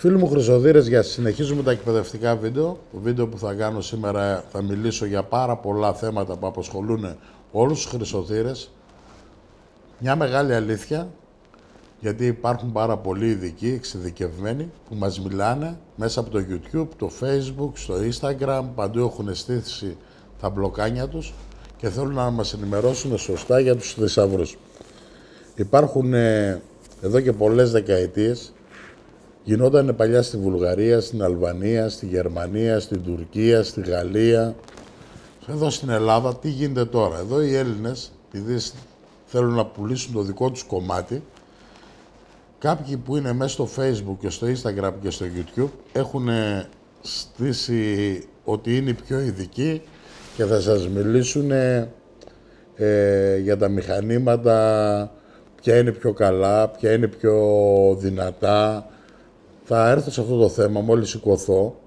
Φίλοι μου χρυσοδύρες, συνεχίζουμε τα εκπαιδευτικά βίντεο. Το βίντεο που θα κάνω σήμερα θα μιλήσω για πάρα πολλά θέματα που απασχολούν όλους τους χρυσοδύρες. Μια μεγάλη αλήθεια, γιατί υπάρχουν πάρα πολλοί ειδικοί, εξειδικευμένοι, που μας μιλάνε μέσα από το YouTube, το Facebook, στο Instagram, παντού έχουν στήσει τα μπλοκάνια τους και θέλουν να μας ενημερώσουν σωστά για τους θησαυρούς. Υπάρχουν εδώ και πολλές δεκαετίες. Γινόταν παλιά στη Βουλγαρία, στην Αλβανία, στη Γερμανία, στην Τουρκία, στη Γαλλία. Εδώ στην Ελλάδα τι γίνεται τώρα? Εδώ οι Έλληνες, επειδή θέλουν να πουλήσουν το δικό τους κομμάτι, κάποιοι που είναι μέσα στο Facebook και στο Instagram και στο YouTube έχουν στήσει ότι είναι οι πιο ειδικοί και θα σας μιλήσουν για τα μηχανήματα, ποια είναι πιο καλά, ποια είναι πιο δυνατά. Θα έρθω σε αυτό το θέμα μόλις σηκωθώ,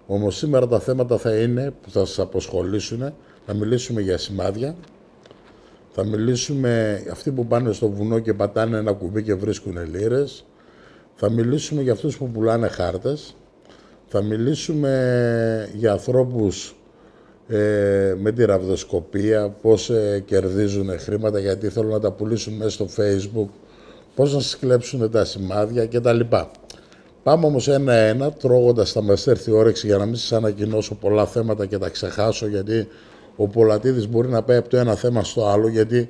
όμως σήμερα τα θέματα θα είναι που θα σας απασχολήσουν. Θα μιλήσουμε για σημάδια, θα μιλήσουμε αυτοί που πάνε στο βουνό και πατάνε ένα κουμπί και βρίσκουν λίρες, θα μιλήσουμε για αυτούς που πουλάνε χάρτες, θα μιλήσουμε για ανθρώπους με τη ραβδοσκοπία, πώς κερδίζουν χρήματα γιατί θέλουν να τα πουλήσουν μέσα στο Facebook, πώς να σας κλέψουν τα σημάδια κτλ. Πάμε όμως ένα-ένα, τρώγοντας θα μας έρθει η όρεξη για να μην σας ανακοινώσω πολλά θέματα και τα ξεχάσω, γιατί ο Πολατίδης μπορεί να πάει από το ένα θέμα στο άλλο, γιατί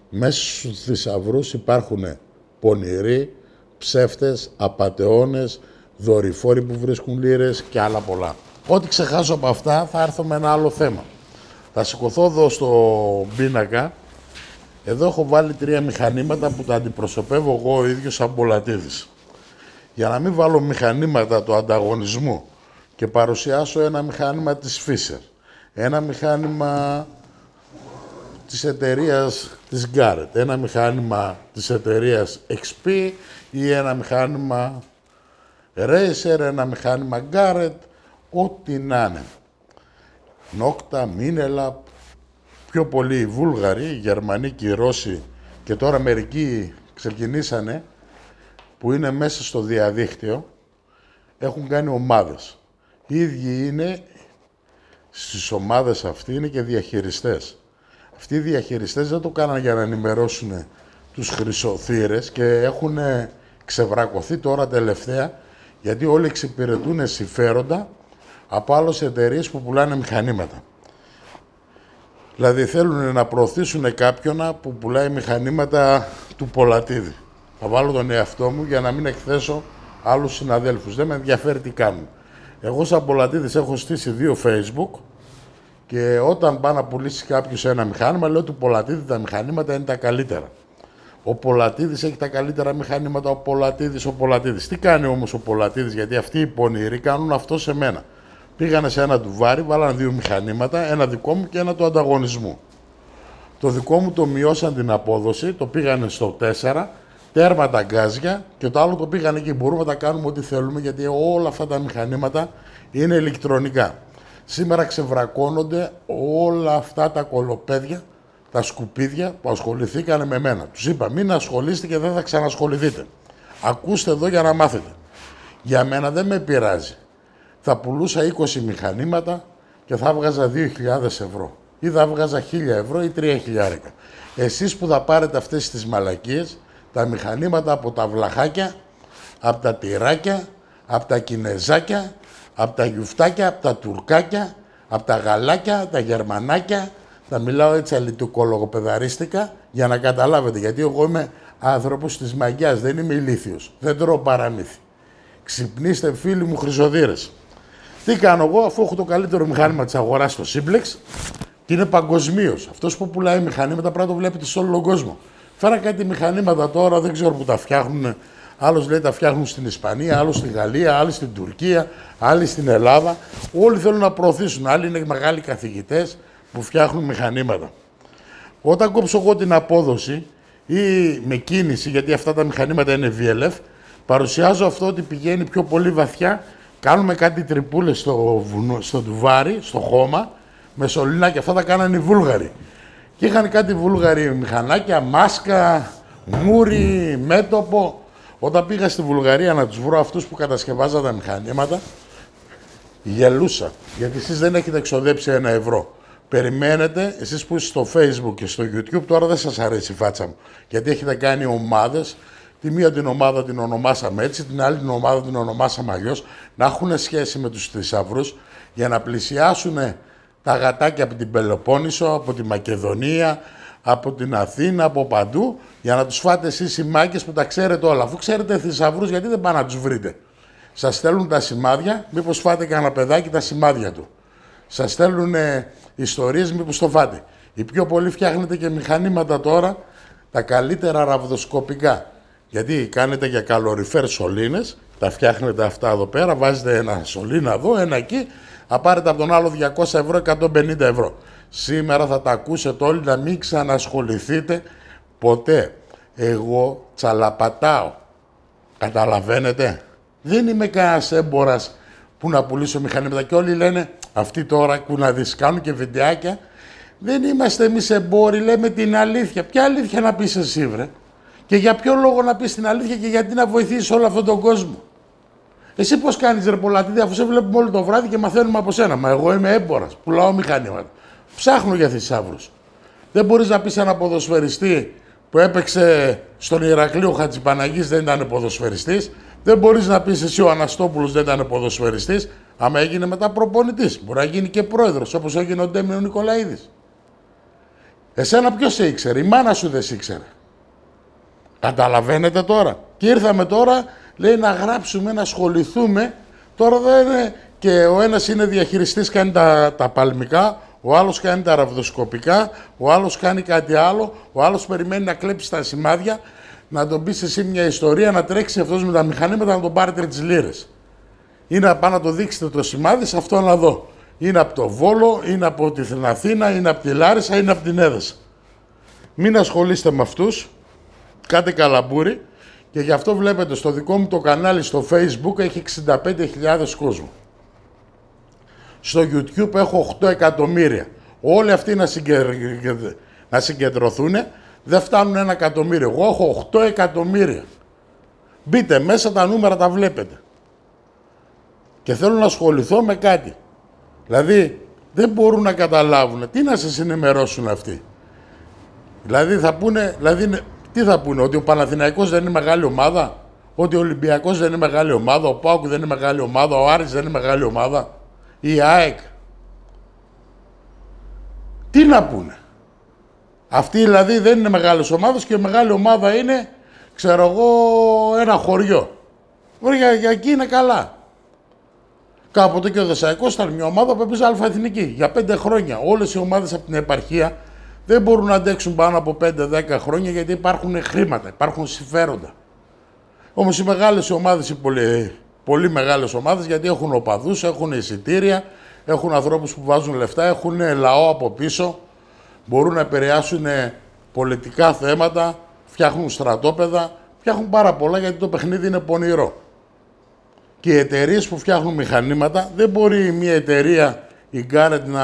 μέσα στους θησαυρούς υπάρχουν πονηροί, ψεύτες, απατεώνες, δορυφόροι που βρίσκουν λίρες και άλλα πολλά. Ό,τι ξεχάσω από αυτά θα έρθω με ένα άλλο θέμα. Θα σηκωθώ εδώ στο πίνακα. Εδώ έχω βάλει 3 μηχανήματα που τα αντιπροσωπεύω εγώ ο ίδιος σαν Πολατίδης. Για να μην βάλω μηχανήματα του ανταγωνισμού και παρουσιάσω ένα μηχάνημα της Fisher, ένα μηχάνημα της εταιρείας της Garrett, ένα μηχάνημα της εταιρείας XP ή ένα μηχάνημα Racer, ένα μηχάνημα Garrett, ό,τι να είναι. Nocta, Minelab, πιο πολλοί οι Βούλγαροι, οι Γερμανοί και οι Ρώσοι και τώρα μερικοί ξεκινήσανε που είναι μέσα στο διαδίκτυο, έχουν κάνει ομάδες. Οι ίδιοι είναι, στις ομάδες αυτοί είναι και διαχειριστές. Αυτοί οι διαχειριστές δεν το κάνανε για να ενημερώσουν τους χρυσοθύρες και έχουν ξεβρακωθεί τώρα τελευταία, γιατί όλοι εξυπηρετούν συμφέροντα από άλλες εταιρείες που πουλάνε μηχανήματα. Δηλαδή θέλουν να προωθήσουν κάποιον που πουλάει μηχανήματα του Πολατίδη. Θα βάλω τον εαυτό μου για να μην εκθέσω άλλους συναδέλφους. Δεν με ενδιαφέρει τι κάνουν. Εγώ σαν Πολατίδης έχω στήσει 2 Facebook και όταν πάει να πουλήσει κάποιος ένα μηχάνημα, λέω του Πολατίδη τα μηχανήματα είναι τα καλύτερα. Ο Πολατίδης έχει τα καλύτερα μηχανήματα, ο Πολατίδης. Τι κάνει όμως ο Πολατίδης, γιατί αυτοί οι πονηροί κάνουν αυτό σε μένα. Πήγανε σε ένα ντουβάρι, βάλανε 2 μηχανήματα, ένα δικό μου και ένα του ανταγωνισμού. Το δικό μου το μειώσαν την απόδοση, το πήγανε στο 4, τέρμα τα γκάζια και το άλλο το πήγανε εκεί. Μπορούμε να τα κάνουμε ό,τι θέλουμε, γιατί όλα αυτά τα μηχανήματα είναι ηλεκτρονικά. Σήμερα ξεβρακώνονται όλα αυτά τα κολοπέδια, τα σκουπίδια που ασχοληθήκανε με μένα. Τους είπα μην ασχολείστε και δεν θα ξανασχοληθείτε. Ακούστε εδώ για να μάθετε. Για μένα δεν με πειράζει. Θα πουλούσα 20 μηχανήματα και θα έβγαζα 2.000 ευρώ. Ή θα έβγαζα 1.000 ευρώ ή 3.000. Εσείς που θα πάρετε αυτές τις μαλακίες, τα μηχανήματα από τα βλαχάκια, από τα τυράκια, από τα κινεζάκια, από τα γιουφτάκια, από τα τουρκάκια, από τα γαλάκια, τα γερμανάκια. Θα μιλάω έτσι αλητικολογοπεδαρίστικα για να καταλάβετε, γιατί εγώ είμαι άνθρωπος της μαγιάς, δεν είμαι ηλίθιος, δεν τρώω παραμύθι. Ξυπνήστε φίλοι μου χρυσοδύρες. Τι κάνω εγώ, αφού έχω το καλύτερο μηχάνημα της αγοράς στο Simplex και είναι παγκοσμίως. Αυτός που πουλάει μηχανήματα πρέπει να το βλέπετε σε όλο τον κόσμο. Φέρα κάτι μηχανήματα τώρα, δεν ξέρω που τα φτιάχνουν. Άλλος λέει τα φτιάχνουν στην Ισπανία, άλλος στη Γαλλία, άλλοι στην Τουρκία, άλλοι στην Ελλάδα. Όλοι θέλουν να προωθήσουν. Άλλοι είναι μεγάλοι καθηγητές που φτιάχνουν μηχανήματα. Όταν κόψω εγώ την απόδοση ή με κίνηση, γιατί αυτά τα μηχανήματα είναι VLF, παρουσιάζω αυτό ότι πηγαίνει πιο πολύ βαθιά. Κάνουμε κάτι τρυπούλες στο ντουβάρι, στο χώμα, με σωλήνα και αυτά τα κάνανε οι Βούλγαροι. Και είχαν κάτι Βούλγαροι μηχανάκια, μάσκα, μούρι, μέτωπο. Όταν πήγα στη Βουλγαρία να τους βρω αυτούς που κατασκευάζαν τα μηχανήματα, γελούσα. Γιατί εσείς δεν έχετε εξοδέψει 1 ευρώ. Περιμένετε, εσείς που είστε στο Facebook και στο YouTube, τώρα δεν σας αρέσει η φάτσα μου. Γιατί έχετε κάνει ομάδες. Τη μία την ομάδα την ονομάσαμε έτσι, την άλλη την ομάδα την ονομάσαμε αλλιώς. Να έχουν σχέση με τους θησαυρούς για να πλησιάσουν τα γατάκια από την Πελοπόννησο, από τη Μακεδονία, από την Αθήνα, από παντού, για να τους φάτε εσείς οι μάγκες που τα ξέρετε όλα. Αφού ξέρετε θησαυρούς, γιατί δεν πάνε να τους βρείτε. Σας στέλνουν τα σημάδια, μήπως φάτε κανένα παιδάκι τα σημάδια του. Σας στέλνουν ιστορίες, μήπως το φάτε. Οι πιο πολλοί φτιάχνετε και μηχανήματα τώρα, τα καλύτερα ραβδοσκοπικά. Γιατί κάνετε για καλοριφέρ σωλήνες, τα φτιάχνετε αυτά εδώ πέρα, βάζετε ένα σωλήνα εδώ, ένα εκεί, θα πάρετε από τον άλλο 200 ευρώ, 150 ευρώ. Σήμερα θα τα ακούσετε όλοι, να μην ξανασχοληθείτε ποτέ. Εγώ τσαλαπατάω. Καταλαβαίνετε. Δεν είμαι κανένας έμπορας που να πουλήσω μηχανήματα. Και όλοι λένε, αυτοί τώρα που να δεις, κάνουν και βιντεάκια. Δεν είμαστε εμείς εμπόροι, λέμε την αλήθεια. Ποια αλήθεια να πεις εσύ, βρε? Και για ποιο λόγο να πεις την αλήθεια και γιατί να βοηθήσεις όλο αυτόν τον κόσμο? Εσύ πώς κάνεις, ρε Πολατίδη, αφού σε βλέπουμε όλο το βράδυ και μαθαίνουμε από σένα? Μα εγώ είμαι έμπορας, πουλάω μηχανήματα. Ψάχνω για θησαύρους. Δεν μπορείς να πεις ένα ποδοσφαιριστή που έπαιξε στον Ηρακλείο Χατζηπαναγής δεν ήταν ποδοσφαιριστής. Δεν μπορείς να πεις εσύ ο Αναστόπουλος δεν ήταν ποδοσφαιριστής. Άμα έγινε μετά προπονητής, μπορεί να γίνει και πρόεδρος, όπως έγινε ο Ντέμιο Νικολαίδης. Εσένα ποιος σε ήξερε? Η μάνα σου δεν σε ήξερε. Καταλαβαίνετε τώρα? Και ήρθαμε τώρα, λέει, να γράψουμε, να ασχοληθούμε. Τώρα δεν είναι. Και ο ένας είναι διαχειριστής, κάνει τα παλμικά, ο άλλος κάνει τα ραβδοσκοπικά, ο άλλος κάνει κάτι άλλο, ο άλλος περιμένει να κλέψει τα σημάδια, να τον πεις εσύ μια ιστορία, να τρέξει αυτός με τα μηχανήματα, να τον πάρετε τις λίρες. Ή να πάω να το δείξετε το σημάδι σε αυτό να δω. Είναι από το Βόλο, είναι από την Αθήνα, είναι από τη Λάρισα, είναι από την Έδεσα. Μην ασχολείστε με αυτούς, κάτε καλαμπούρι, και γι' αυτό βλέπετε στο δικό μου το κανάλι στο Facebook έχει 65.000 κόσμο. Στο YouTube έχω 8 εκατομμύρια. Όλοι αυτοί να συγκεντρωθούν, δεν φτάνουν 1 εκατομμύριο. Εγώ έχω 8 εκατομμύρια. Μπείτε μέσα, τα νούμερα τα βλέπετε. Και θέλω να ασχοληθώ με κάτι. Δηλαδή, δεν μπορούν να καταλάβουν. Τι να σας ενημερώσουν αυτοί? Δηλαδή, τι θα πούνε? Ότι ο Παναθηναϊκός δεν είναι μεγάλη ομάδα? Ότι ο Ολυμπιακός δεν είναι μεγάλη ομάδα? Ο ΠΑΟΚ δεν είναι μεγάλη ομάδα? Ο Άρης δεν είναι μεγάλη ομάδα? Η ΑΕΚ? Τι να πούνε? Αυτοί δηλαδή δεν είναι μεγάλες ομάδες και η μεγάλη ομάδα είναι, ξέρω εγώ, ένα χωριό. Για εκεί είναι καλά. Κάποτε και ο Δεσσαϊκός ήταν μια ομάδα που έπαιζε αλφα-εθνική για 5 χρόνια. Όλες οι ομάδες από την επαρχία δεν μπορούν να αντέξουν πάνω από 5-10 χρόνια γιατί υπάρχουν χρήματα, υπάρχουν συμφέροντα. Όμως οι μεγάλες ομάδες, οι πολύ μεγάλες ομάδες, γιατί έχουν οπαδούς, έχουν εισιτήρια, έχουν ανθρώπους που βάζουν λεφτά, έχουν λαό από πίσω, μπορούν να επηρεάσουν πολιτικά θέματα, φτιάχνουν στρατόπεδα, φτιάχνουν πάρα πολλά γιατί το παιχνίδι είναι πονηρό. Και οι εταιρείες που φτιάχνουν μηχανήματα, δεν μπορεί μια εταιρεία, η Garrett, να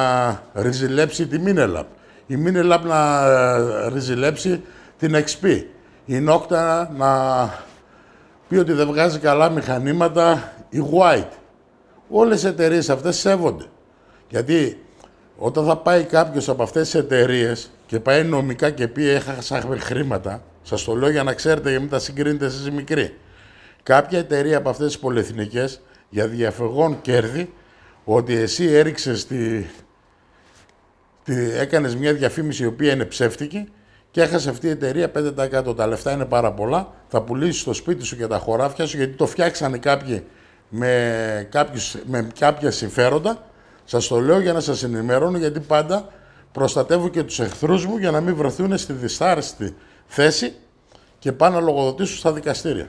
ριζιλέψει τη Minelab. Η Minelab να ριζιλέψει την XP. Η Nocta να πει ότι δεν βγάζει καλά μηχανήματα, η White. Όλες οι εταιρείες αυτές σέβονται. Γιατί όταν θα πάει κάποιος από αυτές τις εταιρείες και πάει νομικά και πει έχασα χρήματα, σας το λέω για να ξέρετε, για μην τα συγκρίνετε εσείς οι μικροί. Κάποια εταιρεία από αυτές τις πολυεθνικές για διαφυγών κέρδη, ότι εσύ έριξες έκανες μια διαφήμιση η οποία είναι ψεύτικη και έχασε αυτή η εταιρεία 5%. Τα λεφτά είναι πάρα πολλά, θα πουλήσεις το σπίτι σου και τα χωράφια σου γιατί το φτιάξανε κάποιοι με κάποια συμφέροντα. Σας το λέω για να σας ενημερώνω, γιατί πάντα προστατεύω και τους εχθρούς μου για να μην βρεθούν στη δυσάρεστη θέση και πάνε να λογοδοτήσουν στα δικαστήρια.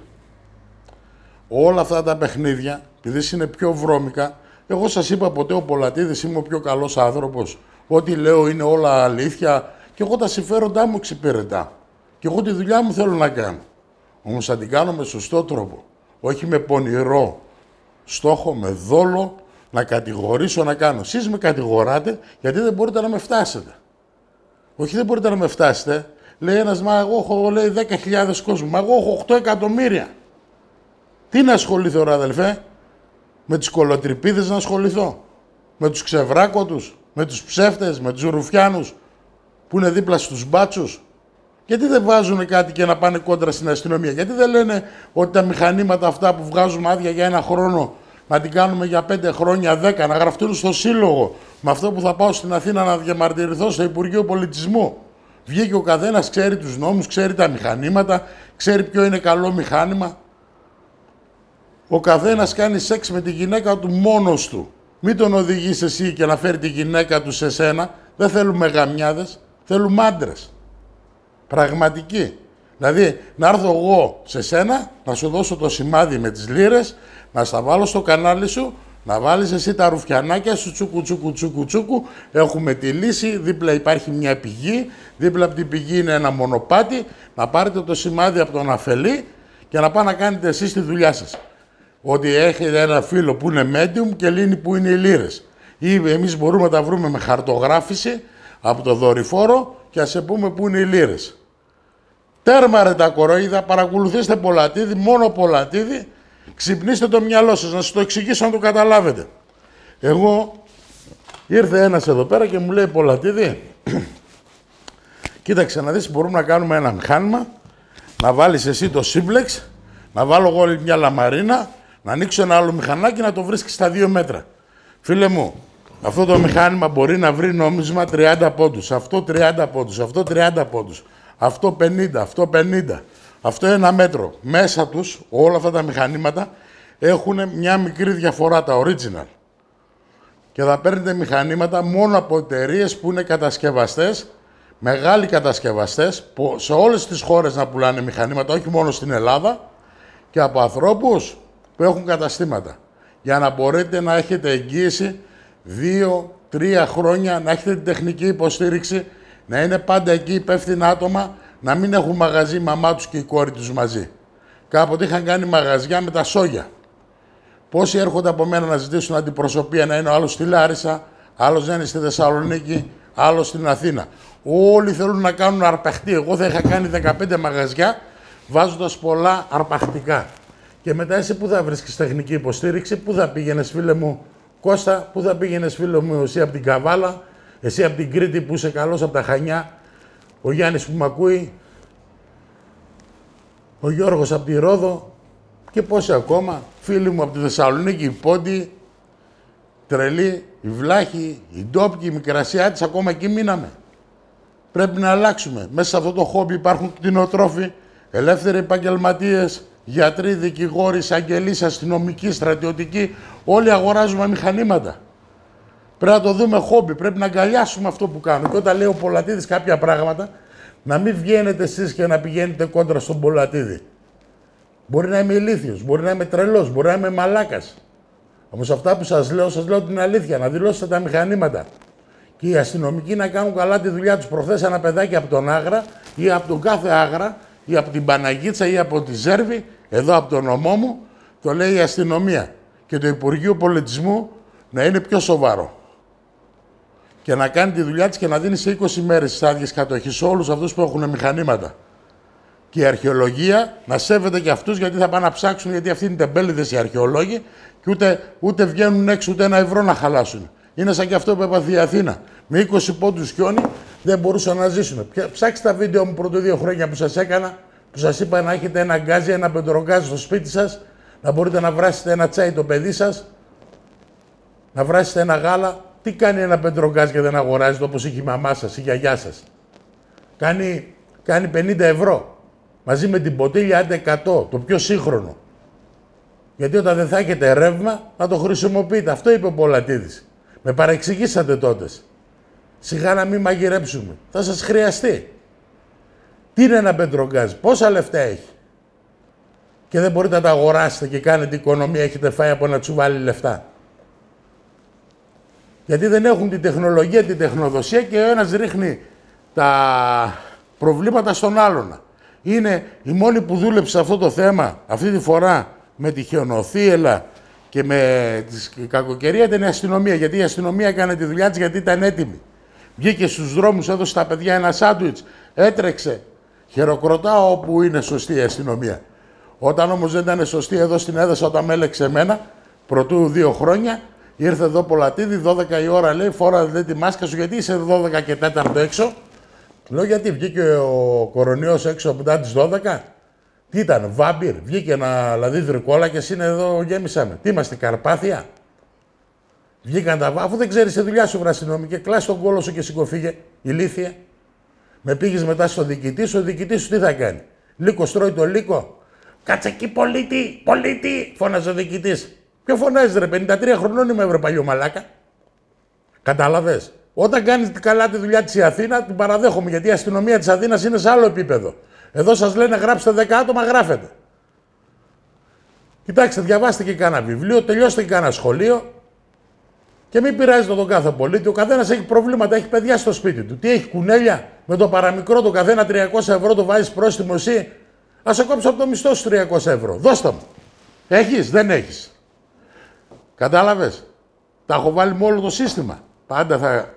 Όλα αυτά τα παιχνίδια, επειδή είναι πιο βρώμικα, εγώ σας είπα ποτέ ο Πολατίδης είμαι ο πιο καλός άνθρωπος. Ό,τι λέω είναι όλα αλήθεια και εγώ τα συμφέροντά μου εξυπηρετάω. Και εγώ τη δουλειά μου θέλω να κάνω. Όμως θα την κάνω με σωστό τρόπο. Όχι με πονηρό στόχο, με δόλο, να κατηγορήσω, να κάνω. Εσείς με κατηγοράτε γιατί δεν μπορείτε να με φτάσετε. Όχι, δεν μπορείτε να με φτάσετε. Λέει ένας, μα εγώ έχω, λέει, 10.000 κόσμο. Μα εγώ έχω 8 εκατομμύρια. Τι να ασχοληθώ, ρε αδελφέ, με τις κολοτρυπίδες να ασχοληθώ, με τους ξεβράκωτους, με τους ψεύτες, με τους ρουφιάνους που είναι δίπλα στους μπάτσους. Γιατί δεν βάζουν κάτι και να πάνε κόντρα στην αστυνομία? Γιατί δεν λένε ότι τα μηχανήματα αυτά που βγάζουμε άδεια για 1 χρόνο να την κάνουμε για 5 χρόνια, 10, να γραφτούν στο σύλλογο, με αυτό που θα πάω στην Αθήνα να διαμαρτυρηθώ στο Υπουργείο Πολιτισμού. Βγήκε ο καθένας, ξέρει τους νόμους, ξέρει τα μηχανήματα, ξέρει ποιο είναι καλό μηχάνημα. Ο καθένας κάνει σεξ με τη γυναίκα του μόνος του. Μην τον οδηγείς εσύ και να φέρει τη γυναίκα του σε σένα. Δεν θέλουμε γαμιάδες, θέλουμε άντρες. Πραγματική. Δηλαδή, να έρθω εγώ σε σένα, να σου δώσω το σημάδι με τις λίρες, να στα βάλω στο κανάλι σου, να βάλεις εσύ τα ρουφιανάκια σου, τσούκου. Έχουμε τη λύση, δίπλα υπάρχει μια πηγή, δίπλα από την πηγή είναι ένα μονοπάτι, να πάρετε το σημάδι από τον αφελή και να πάτε να κάνετε εσείς τη δουλειά σας. Ότι έχετε ένα φίλο που είναι medium και λύνει που είναι οι λίρες. Ή εμείς μπορούμε να τα βρούμε με χαρτογράφηση από το δορυφόρο και ας σε πούμε που είναι οι λίρες. Τέρμα ρε τα κοροϊδά, παρακολουθήστε Πολατίδη, μόνο Πολατίδη, ξυπνήστε το μυαλό σας, να σας το εξηγήσω να το καταλάβετε. Εγώ, ήρθε ένας εδώ πέρα και μου λέει Πολατίδη, κοίταξε να δεις, μπορούμε να κάνουμε ένα μηχάνημα, να βάλεις εσύ το σύμπλεξ, να βάλω εγώ μια λαμαρίνα, να ανοίξω ένα άλλο μηχανάκι να το βρίσκεις στα 2 μέτρα. Φίλε μου, αυτό το μηχάνημα μπορεί να βρει νόμισμα 30 πόντους, αυτό 30 πόντους, αυτό 30 πόντους, αυτό 50, αυτό 50, αυτό 1 μέτρο. Μέσα τους όλα αυτά τα μηχανήματα έχουν μια μικρή διαφορά, τα original. Και θα παίρνετε μηχανήματα μόνο από εταιρείες που είναι κατασκευαστές, μεγάλοι κατασκευαστές, που σε όλες τις χώρες να πουλάνε μηχανήματα, όχι μόνο στην Ελλάδα, και από ανθρώπους που έχουν καταστήματα. Για να μπορείτε να έχετε εγγύηση 2-3 χρόνια, να έχετε την τεχνική υποστήριξη, να είναι πάντα εκεί υπεύθυνα άτομα, να μην έχουν μαγαζί η μαμά τους και η κόρη τους μαζί. Κάποτε είχαν κάνει μαγαζιά με τα σόγια. Πόσοι έρχονται από μένα να ζητήσουν αντιπροσωπεία, να είναι ο άλλος στη Λάρισα, άλλος να είναι στη Θεσσαλονίκη, άλλος στην Αθήνα. Όλοι θέλουν να κάνουν αρπαχτή. Εγώ θα είχα κάνει 15 μαγαζιά, βάζοντας πολλά αρπαχτικά. Και μετά εσύ πού θα βρίσκεις τεχνική υποστήριξη, πού θα πήγαινες φίλε μου Κώστα, πού θα πήγαινες φίλε μου εσύ από την Καβάλα, εσύ από την Κρήτη που είσαι καλός από τα Χανιά, ο Γιάννης που μ' ακούει, ο Γιώργος από τη Ρόδο και πόσοι ακόμα, φίλοι μου από τη Θεσσαλονίκη, οι Πόντιοι, τρελοί, οι Βλάχοι, οι Ντόπικοι, οι Μικρασιάτες, ακόμα εκεί μείναμε. Πρέπει να αλλάξουμε. Μέσα σε αυτό το χόμπι υπάρχουν κτηνοτρόφοι, ελεύθεροι επαγγελματίες, γιατροί, δικηγόροι, εισαγγελείς, αστυνομικοί, στρατιωτικοί. Όλοι αγοράζουμε μηχανήματα. Πρέπει να το δούμε χόμπι, πρέπει να αγκαλιάσουμε αυτό που κάνουμε. Και όταν λέει ο Πολατίδης κάποια πράγματα, να μην βγαίνετε εσείς και να πηγαίνετε κόντρα στον Πολατίδη. Μπορεί να είμαι ηλίθιος, μπορεί να είμαι τρελός, μπορεί να είμαι μαλάκας. Όμως αυτά που σας λέω την αλήθεια, να δηλώσετε τα μηχανήματα. Και οι αστυνομικοί να κάνουν καλά τη δουλειά τους. Προχθές ένα παιδάκι από τον Άγρα ή από τον κάθε Άγρα ή από την Παναγίτσα ή από τη Ζέρβη, εδώ από τον νομό μου, το λέει η αστυνομία. Και το Υπουργείο Πολιτισμού να είναι πιο σοβαρό. Και να κάνει τη δουλειά της και να δίνει σε 20 μέρες τις άδειες κατοχής σε όλους αυτούς που έχουν μηχανήματα. Και η αρχαιολογία να σέβεται και αυτούς, γιατί θα πάνε να ψάξουν, γιατί αυτοί είναι τεμπέληδες οι αρχαιολόγοι και ούτε βγαίνουν έξω ούτε 1 ευρώ να χαλάσουν. Είναι σαν και αυτό που έπαθε η Αθήνα. Με 20 πόντους χιόνι δεν μπορούσαν να ζήσουν. Ψάξτε τα βίντεο μου πρώτο 2 χρόνια που σας έκανα, που σας είπα να έχετε ένα γκάζι, ένα πεντρογκάζι στο σπίτι σας, να μπορείτε να βράσετε ένα τσάι το παιδί σας, να βράσετε ένα γάλα. Τι κάνει ένα πεντρογκάζι και δεν αγοράζεται όπως είχε η μαμά σας, η γιαγιά σας? Κάνει 50 ευρώ. Μαζί με την ποτήλια, άντε 100, το πιο σύγχρονο. Γιατί όταν δεν θα έχετε ρεύμα, να το χρησιμοποιείτε. Αυτό είπε ο Πολατίδης. Με παρεξηγήσατε τότε. Σιγά να μην μαγειρέψουμε. Θα σας χρειαστεί. Τι είναι ένα πεντρογκάζ, πόσα λεφτά έχει? Και δεν μπορείτε να τα αγοράσετε και κάνετε οικονομία, έχετε φάει από ένα τσουβάλι λεφτά. Γιατί δεν έχουν την τεχνολογία, την τεχνοδοσία και ο ένας ρίχνει τα προβλήματα στον άλλον. Είναι η μόνη που δούλεψε αυτό το θέμα αυτή τη φορά με τη χιονοθύελα και με τη κακοκαιρία ήταν η αστυνομία. Γιατί η αστυνομία έκανε τη δουλειά της, γιατί ήταν έτοιμη. Βγήκε στους δρόμους, έδωσε στα παιδιά ένα σάντουιτς, έτρεξε. Χειροκροτάω όπου είναι σωστή η αστυνομία. Όταν όμως δεν ήταν σωστή εδώ στην έδεσα, όταν με έλεξε εμένα, πρωτού 2 χρόνια, ήρθε εδώ Πολατίδη, 12 η ώρα λέει, φόρα τη μάσκα σου, γιατί είσαι 12 και 4 έξω. Λέω, γιατί βγήκε ο κορονοϊός έξω μετά τις 12. Τι ήταν, βάμπυρ, βγήκε ένα λαδίδρυ κόλλα και εσύ είναι εδώ, γέμισαμε. Τι είμαστε, Καρπάθια. Βγήκαν τα αφού δεν ξέρεις τη δουλειά σου, βραστινόμη, και κλάσει τον κόλο σου και σηκωφύγε, ηλίθιε. Με πήγες μετά στον διοικητή σου, ο διοικητής σου τι θα κάνει. Λύκο τρώει το λύκο. Κάτσε εκεί, πολίτη, πολίτη, φώναζε ο διοικητής. Ποιο φωνάζει, ρε, 53 χρονών είμαι, βρε παλιό μαλάκα. Κατάλαβες. Όταν κάνεις καλά τη δουλειά της η Αθήνα, την παραδέχομαι, γιατί η αστυνομία της Αθήνας είναι σε άλλο επίπεδο. Εδώ σας λένε γράψτε 10 άτομα, γράφετε. Κοιτάξτε, διαβάστε και κάνα βιβλίο, τελειώστε και κάνα σχολείο και μην πειράζετε τον κάθε πολίτη. Ο καθένας έχει προβλήματα, έχει παιδιά στο σπίτι του. Τι έχει, κουνέλια, με το παραμικρό το καθένα 300 ευρώ το βάζεις πρόστιμο εσύ. Ας σε κόψω από το μισθό σου 300 ευρώ. Δώστε μου. Έχεις, δεν έχεις. Κατάλαβες. Τα έχω βάλει με όλο το σύστημα. Πάντα θα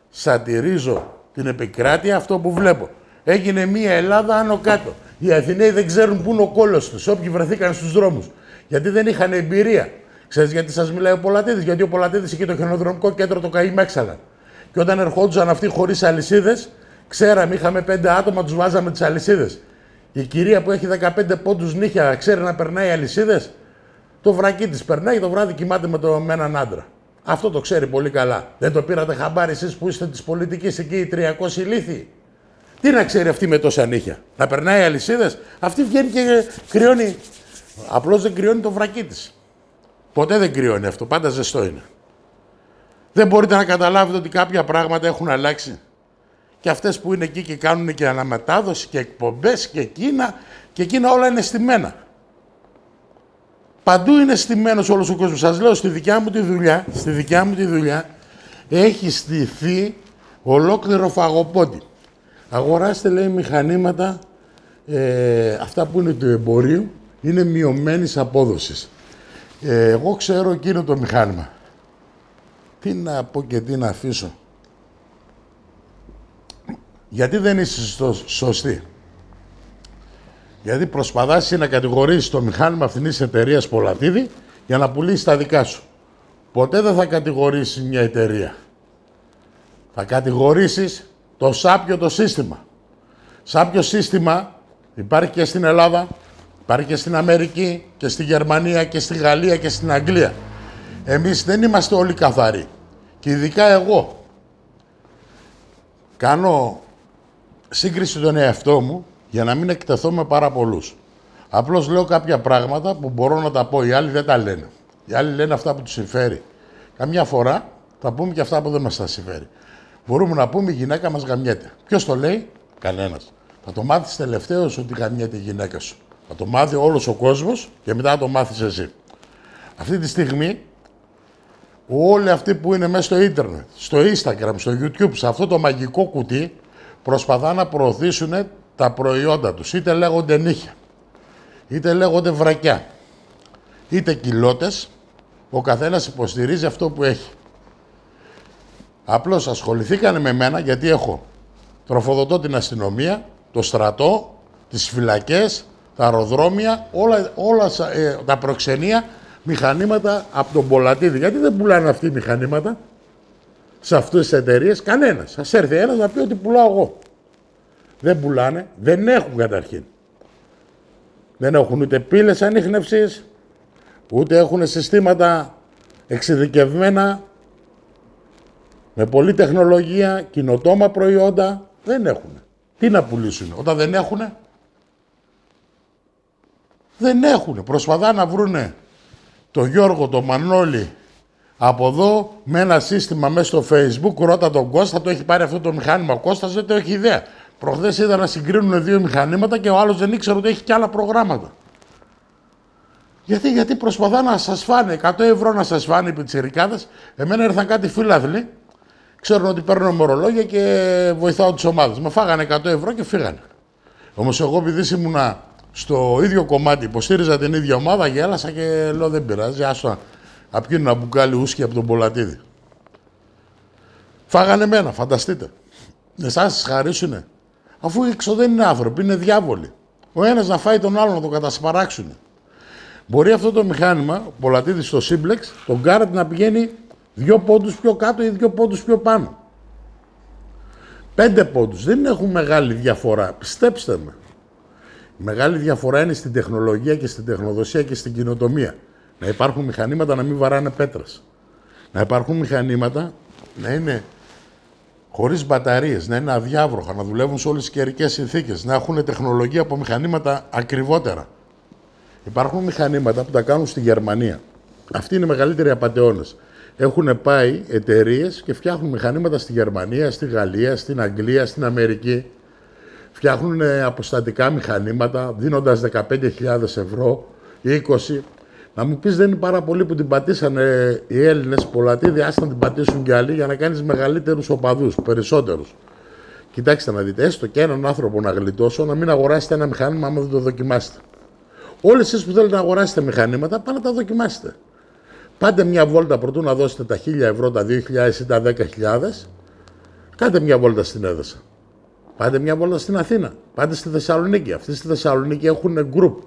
σατηρίζω την επικράτεια, αυτό που βλέπω. Έγινε μια Ελλάδα άνω κάτω. Οι Αθηναίοι δεν ξέρουν πού είναι ο κόλος τους, όποιοι βρεθήκαν στους δρόμους. Γιατί δεν είχαν εμπειρία. Ξέρεις γιατί σας μιλάει ο Πολατίδης? Γιατί ο Πολατίδης είχε το χιονοδρομικό κέντρο το ΚΑΙ Μέξαλα. Και όταν ερχόντουσαν αυτοί χωρίς αλυσίδες, ξέραμε, είχαμε 5 άτομα, τους βάζαμε τις αλυσίδες. Η κυρία που έχει 15 πόντους νύχια ξέρει να περνάει αλυσίδες. Το βρακί της περνάει, το βράδυ κοιμάται με έναν άντρα. Αυτό το ξέρει πολύ καλά. Δεν το πήρατε χαμπάρι εσείς που είστε της πολιτικής εκεί, οι 300 ηλίθιοι? Τι να ξέρει αυτή με τόσα νύχια? Να περνάει αλυσίδες? Αυτή βγαίνει και κρυώνει. Απλώς δεν κρυώνει το βρακί της. Ποτέ δεν κρυώνει αυτό, πάντα ζεστό είναι. Δεν μπορείτε να καταλάβετε ότι κάποια πράγματα έχουν αλλάξει? Και αυτές που είναι εκεί και κάνουν και αναμετάδοση και εκπομπές και εκείνα όλα είναι στημένα. Παντού είναι στημένος όλος ο κόσμος. Σας λέω, στη δικιά μου τη δουλειά, έχει στηθεί ολόκληρο φαγοπότη. Αγοράστε, λέει, μηχανήματα, αυτά που είναι του εμπορίου, είναι μειωμένης απόδοσης. Εγώ ξέρω εκείνο το μηχάνημα. Τι να πω και τι να αφήσω. Γιατί δεν είσαι σωστή? Γιατί προσπαθάς να κατηγορήσεις το μηχάνημα αυτής της εταιρείας Πολατίδη για να πουλήσεις τα δικά σου. Ποτέ δεν θα κατηγορήσεις μια εταιρεία. Θα κατηγορήσεις το σάπιο το σύστημα. Σάπιο σύστημα υπάρχει και στην Ελλάδα, υπάρχει και στην Αμερική και στη Γερμανία και στη Γαλλία και στην Αγγλία. Εμείς δεν είμαστε όλοι καθαροί. Και ειδικά εγώ κάνω σύγκριση τον εαυτό μου για να μην εκτεθώ με πάρα πολλούς. Απλώς λέω κάποια πράγματα που μπορώ να τα πω, οι άλλοι δεν τα λένε. Οι άλλοι λένε αυτά που τους συμφέρει. Καμιά φορά θα πούμε και αυτά που δεν μας τα συμφέρει. Μπορούμε να πούμε η γυναίκα μας γαμιέται. Ποιος το λέει? Κανένας. Θα το μάθεις τελευταίος ότι γαμιέται η γυναίκα σου. Θα το μάθει όλος ο κόσμος και μετά θα το μάθεις εσύ. Αυτή τη στιγμή όλοι αυτοί που είναι μέσα στο ίντερνετ, στο Instagram, στο YouTube, σε αυτό το μαγικό κουτί, προσπαθούν να προωθήσουν τα προϊόντα τους. Είτε λέγονται νύχια, είτε λέγονται βρακιά, είτε κοιλώτες. Ο καθένας υποστηρίζει αυτό που έχει. Απλώς ασχοληθήκανε με μένα γιατί τροφοδοτώ την αστυνομία, το στρατό, τις φυλακές, τα αεροδρόμια, όλα τα προξενία μηχανήματα από τον Πολατίδη. Γιατί δεν πουλάνε αυτοί οι μηχανήματα σε αυτές τις εταιρείες? Κανένας. Ας έρθει ένας να πει ότι πουλάω εγώ. Δεν πουλάνε, δεν έχουν καταρχήν. Δεν έχουν ούτε πύλες ανίχνευσης, ούτε έχουν συστήματα εξειδικευμένα, με πολλή τεχνολογία, καινοτόμα προϊόντα. Δεν έχουν. Τι να πουλήσουν? Όταν δεν έχουνε, δεν έχουνε. Προσπαθά να βρούνε το Γιώργο, το Μανώλη, από εδώ, με ένα σύστημα μέσα στο Facebook, ρώτα τον Κώστα, το έχει πάρει αυτό το μηχάνημα. Ο Κώστας δεν το έχει ιδέα. Προχθές είδα να συγκρίνουν 2 μηχανήματα και ο άλλος δεν ήξερε ότι έχει και άλλα προγράμματα. Γιατί προσπαθά να σας φάνε, 100 ευρώ να σας φάνε οι πιτσιρικάδες. Εμένα ήρθαν κάτι φίλαθλοι, ξέρουν ότι παίρνω μορολόγια και βοηθάω τις ομάδες. Με φάγανε 100 ευρώ και φύγανε. Όμως εγώ, επειδή ήμουνα στο ίδιο κομμάτι, υποστήριζα την ίδια ομάδα, γέλασα και λέω δεν πειράζει, άσο να πιούν ένα μπουκάλι ουίσκι από τον Πολατίδη. Φάγανε εμένα, φανταστείτε. Εσάς σας χαρίσουνε. Αφού έξω δεν είναι άνθρωποι, είναι διάβολοι. Ο ένας να φάει τον άλλο, να το κατασπαράξουν. Μπορεί αυτό το μηχάνημα, ο Πολατίδης στο Simplex, τον Garrett να πηγαίνει 2 πόντους πιο κάτω ή 2 πόντους πιο πάνω. 5 πόντους. Δεν έχουν μεγάλη διαφορά. Πιστέψτε με. Η μεγάλη διαφορά είναι στην τεχνολογία και στην τεχνοδοσία και στην κοινοτομία. Να υπάρχουν μηχανήματα να μην βαράνε πέτρες. Να υπάρχουν μηχανήματα να είναι χωρίς μπαταρίες, να είναι αδιάβροχα, να δουλεύουν σε όλες τις καιρικές συνθήκες, να έχουν τεχνολογία από μηχανήματα ακριβότερα. Υπάρχουν μηχανήματα που τα κάνουν στη Γερμανία. Αυτοί είναι οι μεγαλύτεροι απατεώνες. Έχουν πάει εταιρείες και φτιάχνουν μηχανήματα στη Γερμανία, στη Γαλλία, στην Αγγλία, στην Αμερική. Φτιάχνουν αποστατικά μηχανήματα, δίνοντας 15.000 ευρώ, 20. Να μου πεις, δεν είναι πάρα πολλοί που την πατήσανε οι Έλληνες, Πολατίδη, άστα να την πατήσουν κι άλλοι για να κάνεις μεγαλύτερους οπαδούς, περισσότερους. Κοιτάξτε να δείτε, έστω και έναν άνθρωπο να γλιτώσω, να μην αγοράσετε ένα μηχάνημα άμα δεν το δοκιμάσετε. Όλοι εσείς που θέλετε να αγοράσετε μηχανήματα, πάνε να τα δοκιμάσετε. Πάτε μια βόλτα προτού να δώσετε τα 1.000 ευρώ, τα 2.000 ή τα 10.000, κάντε μια βόλτα στην Έδεσα. Πάτε μια βόλτα στην Αθήνα. Πάτε στη Θεσσαλονίκη. Αυτοί στη Θεσσαλονίκη έχουν γκρουπ.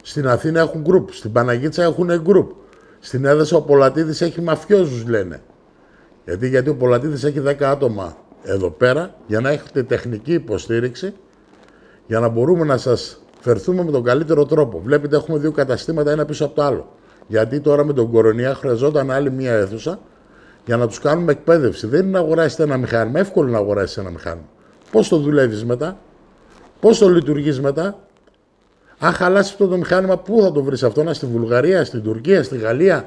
Στην Αθήνα έχουν γκρουπ. Στην Παναγίτσα έχουν γκρουπ. Στην Έδεσα ο Πολατίδης έχει μαφιόζους, λένε. Γιατί ο Πολατίδης έχει 10 άτομα εδώ πέρα για να έχετε τεχνική υποστήριξη, για να μπορούμε να σας φερθούμε με τον καλύτερο τρόπο. Βλέπετε, έχουμε 2 καταστήματα ένα πίσω από το άλλο. Γιατί τώρα με τον κορονοϊά χρειαζόταν άλλη μία αίθουσα για να τους κάνουμε εκπαίδευση. Δεν είναι να αγοράσετε ένα μηχάνημα. Εύκολο να αγοράσεις ένα μηχάνημα. Πώς το δουλεύεις μετά, πώς το λειτουργείς μετά. Αν χαλάσει αυτό το μηχάνημα, πού θα το βρεις αυτό, στη Βουλγαρία, στην Τουρκία, στη Γαλλία.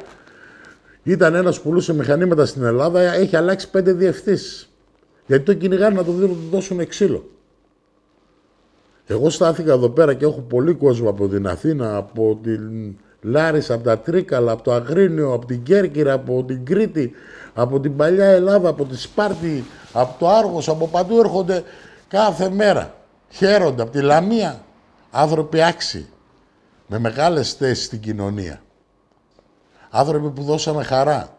Ήταν ένας που πουλούσε μηχανήματα στην Ελλάδα, έχει αλλάξει 5 διευθύνσεις. Γιατί το κυνηγάνε να το δώσουν ξύλο. Εγώ στάθηκα εδώ πέρα και έχω πολύ κόσμο από την Αθήνα, από την Λάρισα, από τα Τρίκαλα, από το Αγρίνιο, από την Κέρκυρα, από την Κρήτη, από την παλιά Ελλάδα, από τη Σπάρτη, από το Άργος, από παντού έρχονται κάθε μέρα. Χαίρονται, από τη Λαμία. Άνθρωποι άξιοι, με μεγάλες θέσεις στην κοινωνία. Άνθρωποι που δώσανε χαρά.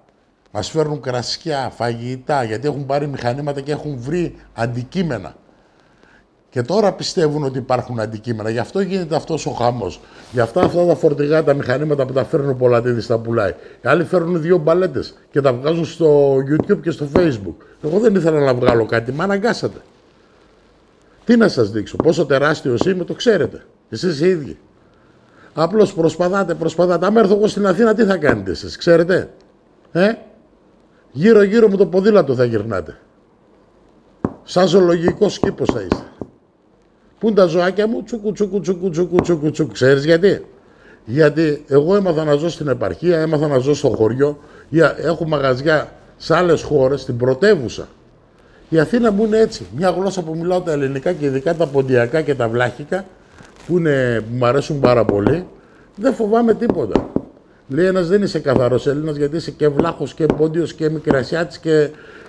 Μας φέρνουν κρασιά, φαγητά, γιατί έχουν πάρει μηχανήματα και έχουν βρει αντικείμενα. Και τώρα πιστεύουν ότι υπάρχουν αντικείμενα. Γι' αυτό γίνεται αυτός ο χαμός. Γι' αυτά τα φορτηγά, τα μηχανήματα που τα φέρνουν ο Πολατίδης τα πουλάει. Οι άλλοι φέρνουν 2 μπαλέτες και τα βγάζουν στο YouTube και στο Facebook. Εγώ δεν ήθελα να βγάλω κάτι, με αναγκάσατε. Τι να σας δείξω, πόσο τεράστιος είμαι, το ξέρετε. Εσείς οι ίδιοι. Απλώς προσπαθάτε. Αν έρθω εγώ στην Αθήνα, τι θα κάνετε εσείς, ξέρετε. Γύρω-γύρω με το ποδήλατο θα γυρνάτε. Σαν ζωολογικός κήπος θα είστε. Πού είναι τα ζωάκια μου, τσουκου. Ξέρεις γιατί. Γιατί εγώ έμαθα να ζω στην επαρχία, έμαθα να ζω στο χωριό. Έχω μαγαζιά σε άλλες χώρες, στην πρωτεύουσα. Η Αθήνα μου είναι έτσι. Μια γλώσσα που μιλάω τα ελληνικά και ειδικά τα ποντιακά και τα βλάχικα, που μου αρέσουν πάρα πολύ, δεν φοβάμαι τίποτα. Λέει ένας, δεν είσαι καθαρός Έλληνας, γιατί είσαι και βλάχος και πόντιος και μικρασιάτης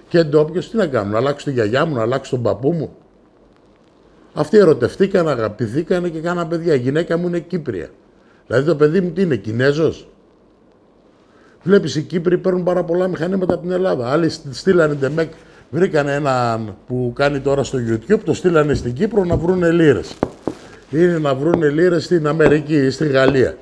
και ντόπιος. Τι να κάνω, να αλλάξω τη γιαγιά μου, να αλλάξω τον παππού μου. Αυτοί ερωτευτήκαν, αγαπηθήκαν και κάναν παιδιά. Η γυναίκα μου είναι Κύπρια. Δηλαδή το παιδί μου τι είναι, Κινέζος. Βλέπεις, οι Κύπροι παίρνουν πάρα πολλά μηχανήματα από την Ελλάδα. Άλλοι στείλανε ντεμεκ, βρήκαν έναν που κάνει τώρα στο YouTube, το στείλανε στην Κύπρο να βρούνε λίρες. Είναι να βρούνε λίρες στην Αμερική ή στη Γαλλία.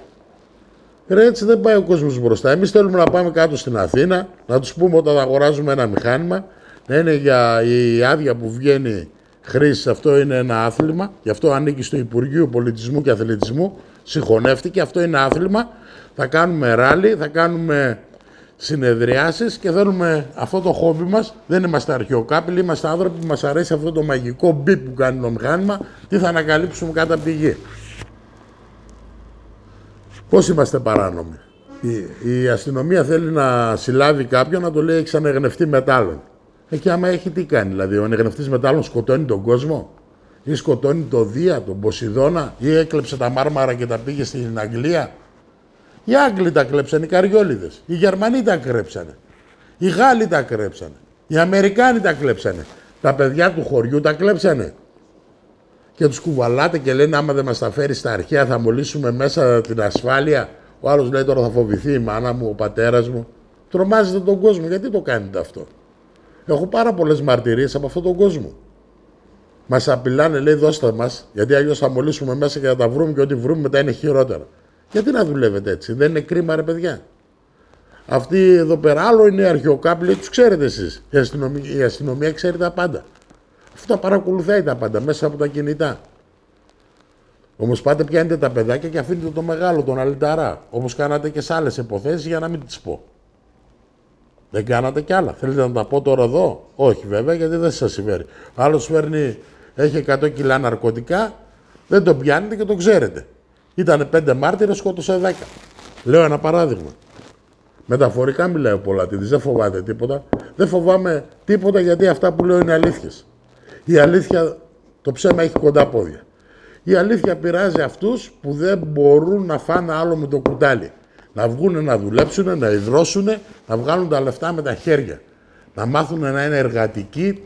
Ρε, έτσι δεν πάει ο κόσμος μπροστά. Εμείς θέλουμε να πάμε κάτω στην Αθήνα, να τους πούμε όταν αγοράζουμε ένα μηχάνημα, να είναι για η άδεια που βγαίνει χρήση. Αυτό είναι ένα άθλημα, γι' αυτό ανήκει στο Υπουργείο Πολιτισμού και Αθλητισμού. Συγχωνεύτηκε, αυτό είναι άθλημα. Θα κάνουμε ράλι, θα κάνουμε συνεδριάσεις και θέλουμε αυτό το χόμπι μας. Δεν είμαστε αρχαιοκάπηλοι, είμαστε άνθρωποι που μας αρέσει αυτό το μαγικό μπιπ που κάνει το μηχάνημα. Τι θα ανακαλύψουμε κάτω από τη γη. Πώς είμαστε παράνομοι. Η αστυνομία θέλει να συλλάβει κάποιον, να το λέει έχεις ανεγνευτεί μετάλλων. Και άμα έχει τι κάνει, δηλαδή ο ανεγνευτής μετάλλων σκοτώνει τον κόσμο ή σκοτώνει το Δία, τον Ποσειδώνα ή έκλεψε τα Μάρμαρα και τα πήγε στην Αγγλία. Οι Άγγλοι τα κλέψανε, οι Καριόλιδες. Οι Γερμανοί τα κλέψανε. Οι Γάλλοι τα κλέψανε. Οι Αμερικάνοι τα κλέψανε. Τα παιδιά του χωριού τα κλέψανε. Και τους κουβαλάτε και λένε άμα δεν μας τα φέρει στα αρχαία θα μολύσουμε μέσα την ασφάλεια. Ο άλλος λέει τώρα θα φοβηθεί η μάνα μου, ο πατέρας μου. Τρομάζετε τον κόσμο. Γιατί το κάνετε αυτό. Έχω πάρα πολλές μαρτυρίες από αυτόν τον κόσμο. Μας απειλάνε, λέει, δώστε μας, γιατί αλλιώς θα μολύσουμε μέσα και θα τα βρούμε και ό,τι βρούμε μετά είναι χειρότερα. Γιατί να δουλεύετε έτσι, δεν είναι κρίμα, ρε παιδιά? Αυτοί εδώ πέρα, άλλο είναι οι αρχαιοκάπηλοι, τους ξέρετε εσείς. Η αστυνομία ξέρει τα πάντα. Αυτό τα παρακολουθάει τα πάντα μέσα από τα κινητά. Όμως πάτε πιάνετε τα παιδάκια και αφήνετε το μεγάλο, τον αλυταρά. Όπως κάνατε και σε άλλες υποθέσεις, για να μην τις πω. Δεν κάνατε κι άλλα. Θέλετε να τα πω τώρα εδώ? Όχι βέβαια, γιατί δεν σας συμφέρει. Άλλος φέρνει, έχει 100 κιλά ναρκωτικά, δεν τον πιάνετε και το ξέρετε. Ήτανε 5 μάρτυρες, σκότωσε 10. Λέω ένα παράδειγμα. Μεταφορικά μιλάει ο Πολατίδης, δεν φοβάται τίποτα. Δεν φοβάμαι τίποτα, γιατί αυτά που λέω είναι αλήθειες. Η αλήθεια, το ψέμα έχει κοντά πόδια. Η αλήθεια πειράζει αυτούς που δεν μπορούν να φάνε άλλο με το κουτάλι. Να βγουν να δουλέψουν, να ιδρώσουν, να βγάλουν τα λεφτά με τα χέρια. Να μάθουν να είναι εργατικοί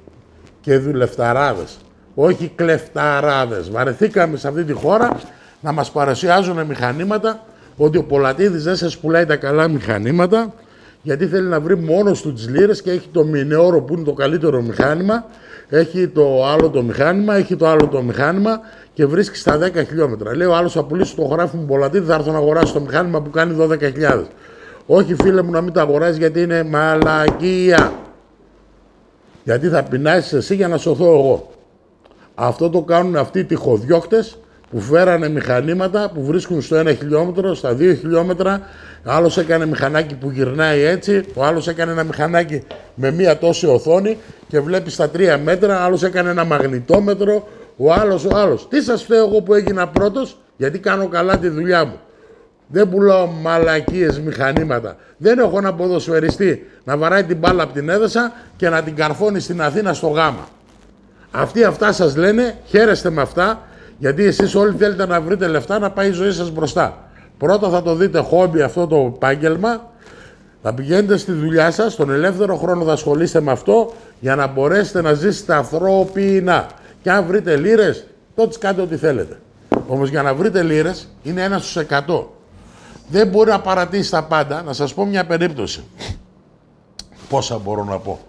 και δουλευταράδες. Όχι κλεφταράδες. Βαρεθήκαμε σε αυτή τη χώρα να μας παρουσιάζουν μηχανήματα, ότι ο Πολατίδης δεν σας πουλάει τα καλά μηχανήματα, γιατί θέλει να βρει μόνος του τις λίρες και έχει το Μινεόρο που είναι το καλύτερο μηχάνημα, έχει το άλλο το μηχάνημα, έχει το άλλο το μηχάνημα και βρίσκει στα 10 χιλιόμετρα. Λέει ο άλλος, θα πουλήσω το χωράφι μου Πολατίδη, θα έρθω να αγοράσω το μηχάνημα που κάνει 12.000. Όχι φίλε μου, να μην το αγοράζει, γιατί είναι μαλακία. Γιατί θα πεινάσεις εσύ για να σωθώ εγώ. Αυτό το κάνουν αυτοί οι τυχοδιώκτες που φέρανε μηχανήματα που βρίσκουν στο 1 χιλιόμετρο, στα 2 χιλιόμετρα. Άλλος έκανε μηχανάκι που γυρνάει έτσι, ο άλλος έκανε ένα μηχανάκι με μία τόση οθόνη και βλέπει στα 3 μέτρα, άλλος έκανε ένα μαγνητόμετρο, ο άλλος. Τι σας φταίω εγώ που έγινα πρώτος? Γιατί κάνω καλά τη δουλειά μου. Δεν πουλάω μαλακίες μηχανήματα. Δεν έχω ένα ποδοσφαιριστή να βαράει την μπάλα από την έδεσα και να την καρφώνει στην Αθήνα στο γάμα. Αυτοί αυτά σας λένε, χαίρεστε με αυτά, γιατί εσείς όλοι θέλετε να βρείτε λεφτά να πάει η ζωή σας μπροστά. Πρώτα θα το δείτε χόμπι αυτό το επάγγελμα, θα πηγαίνετε στη δουλειά σας, τον ελεύθερο χρόνο θα ασχολείστε με αυτό για να μπορέσετε να ζήσετε ανθρώπινα. Και αν βρείτε λίρες, τότε κάντε ό,τι θέλετε. Όμως για να βρείτε λίρες είναι 1 στους 100. Δεν μπορεί να παρατήσει τα πάντα. Να σας πω μια περίπτωση. Πόσα μπορώ να πω.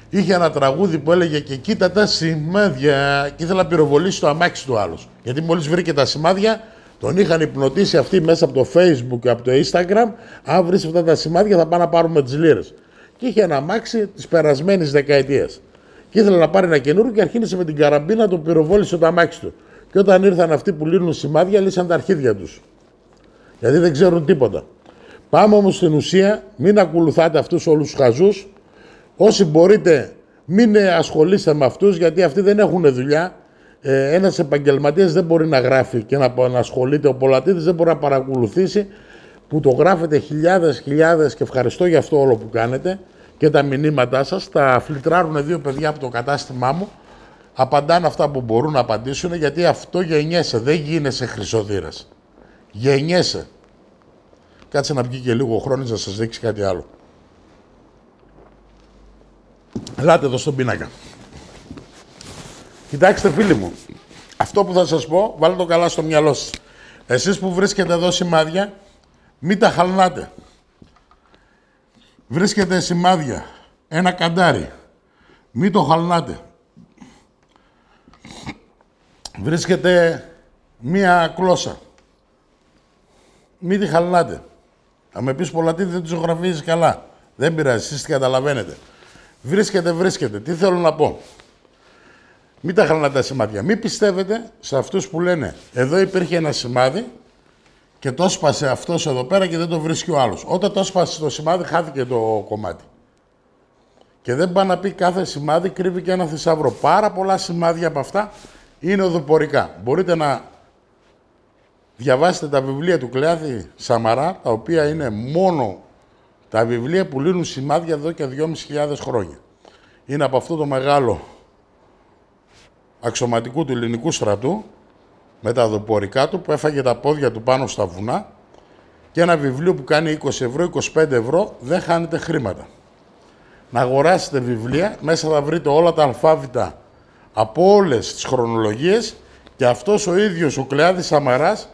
Είχε ένα τραγούδι που έλεγε και κοίτα τα σημάδια και ήθελα να πυροβολήσει το αμάξι του άλλος. Γιατί μόλις βρήκε τα σημάδια, τον είχαν υπνοτίσει αυτοί μέσα από το Facebook και από το Instagram. Αν βρεις αυτά τα σημάδια θα πάμε να πάρουμε τις λίρες. Και είχε ένα αμάξι της περασμένης δεκαετίας. Και ήθελε να πάρει ένα καινούριο και αρχίνησε με την καραμπίνα, το πυροβόλησε το αμάξι του. Και όταν ήρθαν αυτοί που λύνουν σημάδια, λύσαν τα αρχίδια τους. Γιατί δεν ξέρουν τίποτα. Πάμε όμως στην ουσία, μην ακολουθάτε αυτούς όλους τους χαζούς. Όσοι μπορείτε, μην ασχολείστε με αυτούς, γιατί αυτοί δεν έχουν δουλειά. Ένας επαγγελματίας δεν μπορεί να γράφει και να ασχολείται. Ο Πολατίδης δεν μπορεί να παρακολουθήσει, που το γράφετε χιλιάδες και ευχαριστώ για αυτό όλο που κάνετε και τα μηνύματά σας. Τα φιλτράρουν 2 παιδιά από το κατάστημά μου. Απαντάνε αυτά που μπορούν να απαντήσουν, γιατί αυτό γεννιέσαι, δεν γίνεσαι χρυσοδύρας. Γεννιέσαι. Κάτσε να βγει και λίγο χρόνος να σας δείξει κάτι άλλο. Ελάτε εδώ στον πίνακα. Κοιτάξτε φίλοι μου, αυτό που θα σας πω, βάλτε το καλά στο μυαλό σας. Εσείς που βρίσκετε εδώ σημάδια, μην τα χαλνάτε. Βρίσκετε σημάδια, ένα καντάρι, μην το χαλνάτε. Βρίσκετε μία κλώσσα, μην τη χαλνάτε. Αν με πεις Πολατίδη δεν τη ζωγραφίζεις καλά. Δεν πειράζει, εσείς τι καταλαβαίνετε. Βρίσκετε. Τι θέλω να πω. Μην τα χαλνάτε τα σημάδια. Μην πιστεύετε σε αυτούς που λένε εδώ υπήρχε ένα σημάδι και το έσπασε αυτός εδώ πέρα και δεν το βρίσκει ο άλλος. Όταν το έσπασε το σημάδι χάθηκε το κομμάτι. Και δεν πάει να πει κάθε σημάδι κρύβει και ένα θησαυρό. Πάρα πολλά σημάδια από αυτά είναι οδοπορικά. Μπορείτε να διαβάσετε τα βιβλία του Κλεάθη Σαμαρά, τα οποία είναι μόνο τα βιβλία που λύνουν σημάδια εδώ και 2.500 χρόνια. Είναι από αυτό το μεγάλο αξιωματικού του ελληνικού στρατού, με τα δοπορικά του, που έφαγε τα πόδια του πάνω στα βουνά, και ένα βιβλίο που κάνει 20 ευρώ, 25 ευρώ, δεν χάνετε χρήματα. Να αγοράσετε βιβλία, μέσα θα βρείτε όλα τα αλφάβητα από όλες τις χρονολογίες, και αυτός ο ίδιος ο Κλεάδης Σαμαράς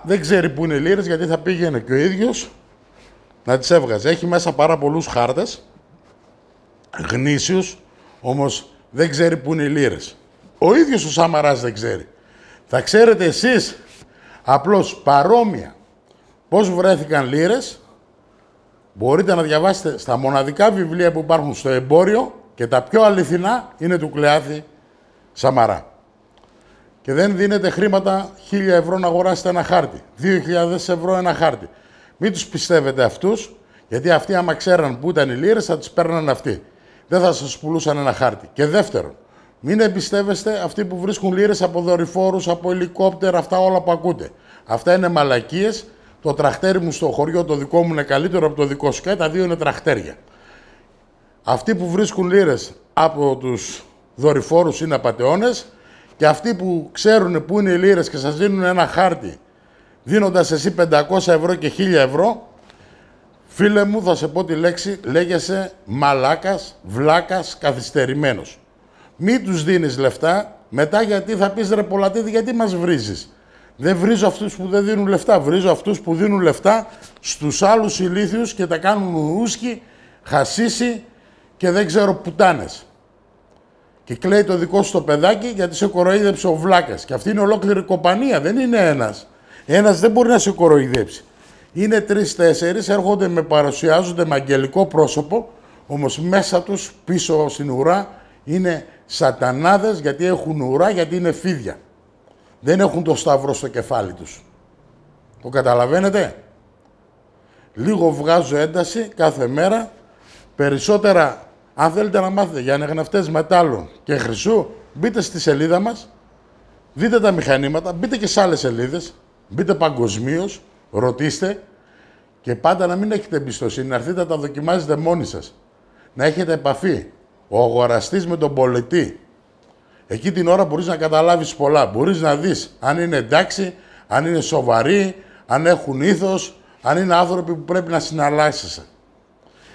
δεν ξέρει που είναι οι λίρες, γιατί θα πήγαινε και ο ίδιος να τις έβγαζε. Έχει μέσα πάρα πολλούς χάρτες, γνήσιους, όμως δεν ξέρει που είναι οι λίρες. Ο ίδιος ο Σαμαράς δεν ξέρει. Θα ξέρετε εσείς απλώς παρόμοια πώς βρέθηκαν λίρες. Μπορείτε να διαβάσετε στα μοναδικά βιβλία που υπάρχουν στο εμπόριο και τα πιο αληθινά είναι του Κλεάθη Σαμαρά. Και δεν δίνετε χρήματα 1.000 ευρώ να αγοράσετε ένα χάρτη. 2.000 ευρώ ένα χάρτη. Μην τους πιστεύετε αυτούς, γιατί αυτοί άμα ξέραν που ήταν οι λίρες θα τις παίρναν αυτοί. Δεν θα σας πουλούσαν ένα χάρτη. Και δεύτερον, μην εμπιστεύεστε αυτοί που βρίσκουν λίρες από δορυφόρους, από ελικόπτερα, αυτά όλα που ακούτε. Αυτά είναι μαλακίες. Το τραχτέρι μου στο χωριό το δικό μου είναι καλύτερο από το δικό σου και τα δύο είναι τραχτέρια. Αυτοί που βρίσκουν λίρες από τους δορυφόρους είναι απατεώνες και αυτοί που ξέρουν πού είναι οι λίρες και σας δίνουν ένα χάρτη δίνοντας εσύ 500 ευρώ και 1.000 ευρώ, φίλε μου θα σε πω τη λέξη, λέγεσαι μαλάκας, βλάκας, καθυστερημένος. Μην τους δίνεις λεφτά, μετά γιατί θα πεις ρε Πολατίδη, γιατί μας βρίζεις. Δεν βρίζω αυτούς που δεν δίνουν λεφτά, βρίζω αυτούς που δίνουν λεφτά στους άλλους ηλίθιους και τα κάνουν ούσκι, χασίσι και δεν ξέρω πουτάνες. Και κλαίει το δικό σου το παιδάκι γιατί σε κοροϊδέψε ο βλάκας. Και αυτή είναι ολόκληρη κομπανία, δεν είναι ένας. Ένας δεν μπορεί να σε κοροϊδέψει. Είναι 3-4, έρχονται παρουσιάζονται με αγγελικό πρόσωπο, όμως μέσα τους πίσω στην ουρά είναι σατανάδες γιατί έχουν ουρά, γιατί είναι φίδια. Δεν έχουν το σταυρό στο κεφάλι τους. Το καταλαβαίνετε. Λίγο βγάζω ένταση κάθε μέρα. Περισσότερα, αν θέλετε να μάθετε για ανεγνευτές μετάλλων και χρυσού, μπείτε στη σελίδα μας, δείτε τα μηχανήματα, μπείτε και σε άλλες σελίδες, μπείτε παγκοσμίως, ρωτήστε και πάντα να μην έχετε εμπιστοσύνη, να έρθετε να τα δοκιμάζετε μόνοι σας. Να έχετε επαφή. Ο αγοραστής με τον πολιτή. Εκεί την ώρα μπορείς να καταλάβεις πολλά. Μπορείς να δεις αν είναι εντάξει, αν είναι σοβαροί, αν έχουν ήθος, αν είναι άνθρωποι που πρέπει να συναλλάσσεσαι.